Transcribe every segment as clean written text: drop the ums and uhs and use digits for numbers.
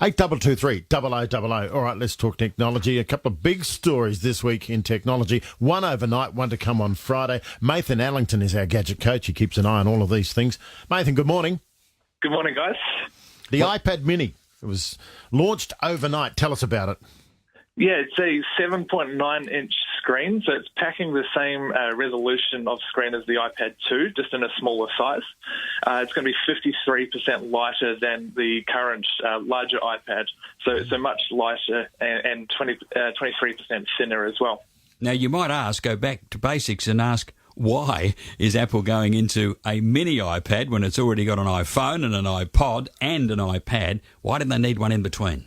8223 0000. All right, let's talk technology. A couple of big stories this week in technology. One overnight, one to come on Friday. Nathan Allington is our Gadget Coach. He keeps an eye on all of these things. Nathan, good morning. Good morning, guys. The iPad mini, it was launched overnight. Tell us about it. Yeah, it's a 7.9-inch screen, so it's packing the same resolution of screen as the iPad 2, just in a smaller size. It's going to be 53% lighter than the current larger iPad, so much lighter and 23% thinner as well. Now, you might go back to basics and ask, why is Apple going into a mini iPad when it's already got an iPhone and an iPod and an iPad? Why did they need one in between?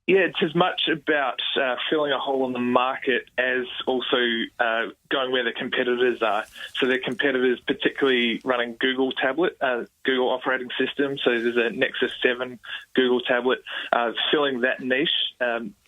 Yeah, it's as much about filling a hole in the market as also going where the competitors are. So their competitors, particularly running Google tablet, Google operating system. So there's a Nexus 7 Google tablet, filling that niche.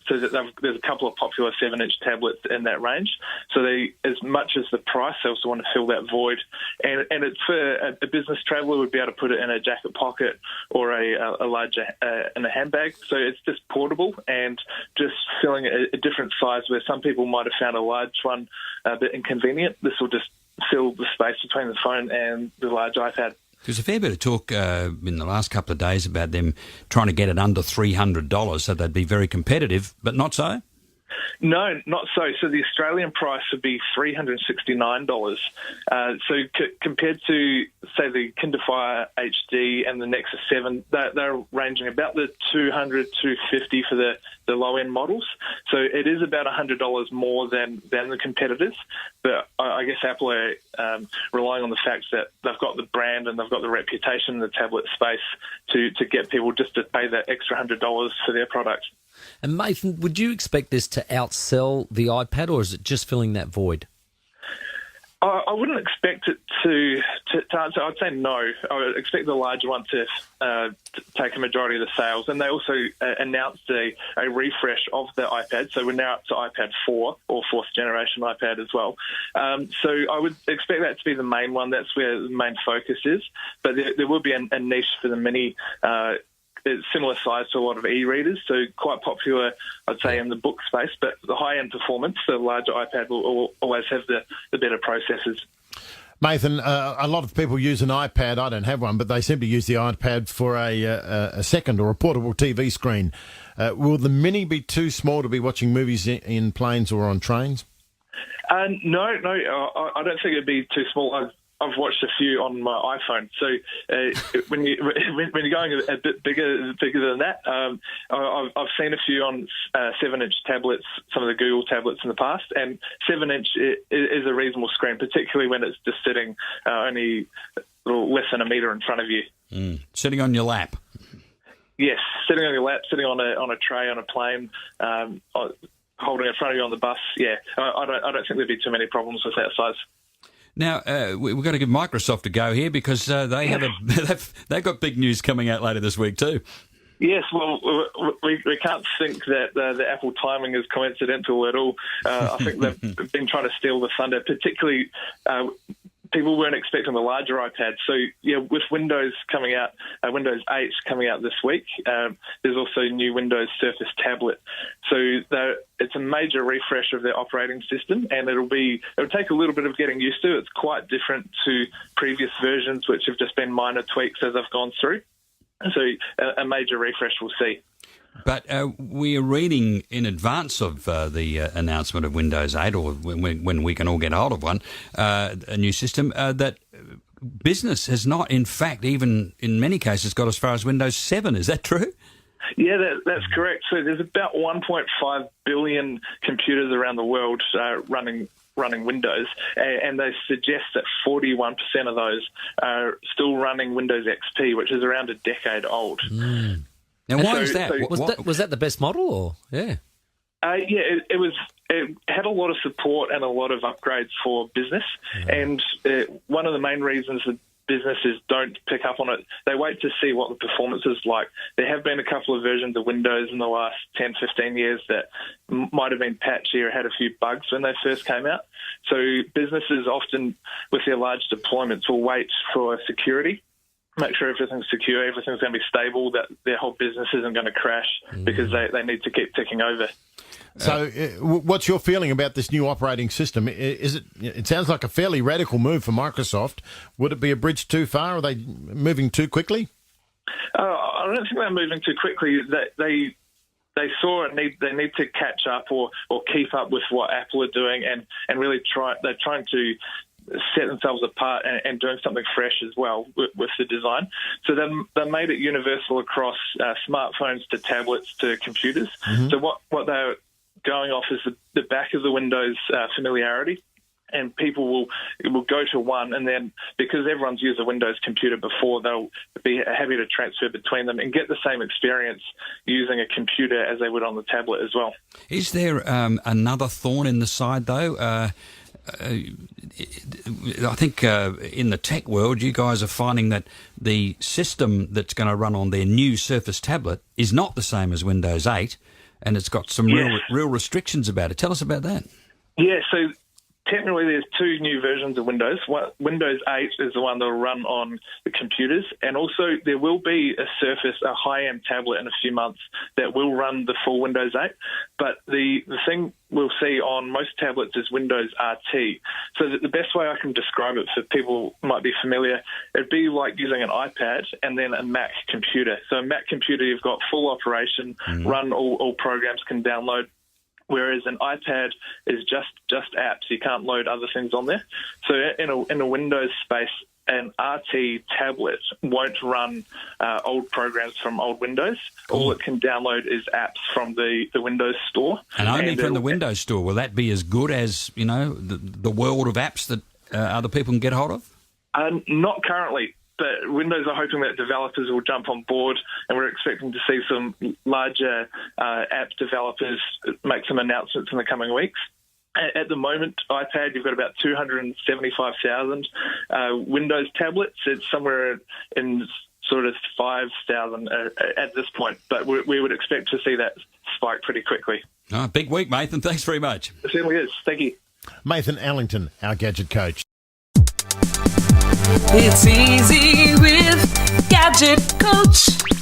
So that there's a couple of popular 7-inch tablets in that range. So they, as much as the price, they also want to fill that void. And it's for a business traveller would be able to put it in a jacket pocket or a larger in a handbag. So it's just portable and just filling a different size where some people might have found a large one a bit inconvenient. This will just fill the space between the phone and the large iPad. There's a fair bit of talk in the last couple of days about them trying to get it under $300, so they'd be very competitive, but not so? No, not so. So the Australian price would be $369. Compared to, say, the Fire HD and the Nexus 7, they're ranging about the $200, $250 for the low-end models. So it is about $100 more than the competitors. But I guess Apple are relying on the fact that they've got the brand and they've got the reputation in the tablet space to get people just to pay that extra $100 for their product. And Nathan, would you expect this to outsell the iPad, or is it just filling that void? I wouldn't expect it to answer. I'd say no. I would expect the larger one to take a majority of the sales. And they also announced a refresh of the iPad. So we're now up to iPad 4 or fourth generation iPad as well. So I would expect that to be the main one. That's where the main focus is. But there will be a niche for the mini. It's similar size to a lot of e-readers, so quite popular, I'd say, in the book space. But the high-end performance, the larger iPad will always have the better processors. Nathan, a lot of people use an iPad. I don't have one, but they seem to use the iPad for a second or a portable TV screen. Will the mini be too small to be watching movies in planes or on trains? No, I don't think it'd be too small. I've watched a few on my iPhone. So when you're going a bit bigger than that, I've seen a few on 7-inch tablets, some of the Google tablets in the past, and 7-inch is a reasonable screen, particularly when it's just sitting only a little less than a metre in front of you. Sitting on your lap. Yes, sitting on your lap, sitting on a tray on a plane, holding in front of you on the bus. Yeah, I don't think there'd be too many problems with that size. Now, we've got to give Microsoft a go here because they've got big news coming out later this week too. Yes, well, we can't think that the Apple timing is coincidental at all. I think they've been trying to steal the thunder, particularly people weren't expecting the larger iPad. So, yeah, with Windows coming out, Windows 8 coming out this week, there's also new Windows Surface tablet. So it's a major refresh of their operating system, and it'll take a little bit of getting used to. It's quite different to previous versions, which have just been minor tweaks as I've gone through. So a major refresh we'll see. But we are reading in advance of the announcement of Windows 8, or when we can all get hold of one, a new system, that business has not, in fact, even in many cases, got as far as Windows 7. Is that true? Yeah, that's correct. So there's about 1.5 billion computers around the world running Windows, and they suggest that 41% of those are still running Windows XP, which is around a decade old. Now, why is that? Was that the best model, or yeah? It had a lot of support and a lot of upgrades for business, and one of the main reasons that businesses don't pick up on it, they wait to see what the performance is like. There have been a couple of versions of Windows in the last 10, 15 years that might have been patchy or had a few bugs when they first came out. So businesses often, with their large deployments, will wait for security. make sure everything's secure, everything's going to be stable, that their whole business isn't going to crash because they need to keep ticking over. So, what's your feeling about this new operating system? It sounds like a fairly radical move for Microsoft. Would it be a bridge too far? Are they moving too quickly? I don't think they're moving too quickly. They saw they need to catch up or keep up with what Apple are doing and really they're trying to set themselves apart and doing something fresh as well with the design. So they made it universal across smartphones to tablets to computers. Mm-hmm. So what they're going off is the back of the Windows familiarity. And people will go to one, and then because everyone's used a Windows computer before, they'll be happy to transfer between them and get the same experience using a computer as they would on the tablet as well. Is there another thorn in the side, though? I think in the tech world, you guys are finding that the system that's going to run on their new Surface tablet is not the same as Windows 8, and it's got some real restrictions about it. Tell us about that. Yeah, so technically, there's two new versions of Windows. Windows 8 is the one that will run on the computers, and also there will be a Surface, a high-end tablet in a few months that will run the full Windows 8. But the thing we'll see on most tablets is Windows RT. So the best way I can describe it for people who might be familiar, it'd be like using an iPad and then a Mac computer. So a Mac computer, you've got full operation, run all programs, can download. Whereas an iPad is just apps. You can't load other things on there. So in a Windows space, an RT tablet won't run old programs from old Windows. All it can download is apps from the Windows Store. And only from the Windows Store. Will that be as good as, the world of apps that other people can get hold of? Not currently. But Windows are hoping that developers will jump on board, and we're expecting to see some larger app developers make some announcements in the coming weeks. At the moment, iPad, you've got about 275,000. Windows tablets, it's somewhere in sort of 5,000 at this point. But we would expect to see that spike pretty quickly. Oh, big week, Mathan. Thanks very much. It certainly is. Thank you. Mathan Allington, our Gadget Coach. It's easy with Gadget Coach.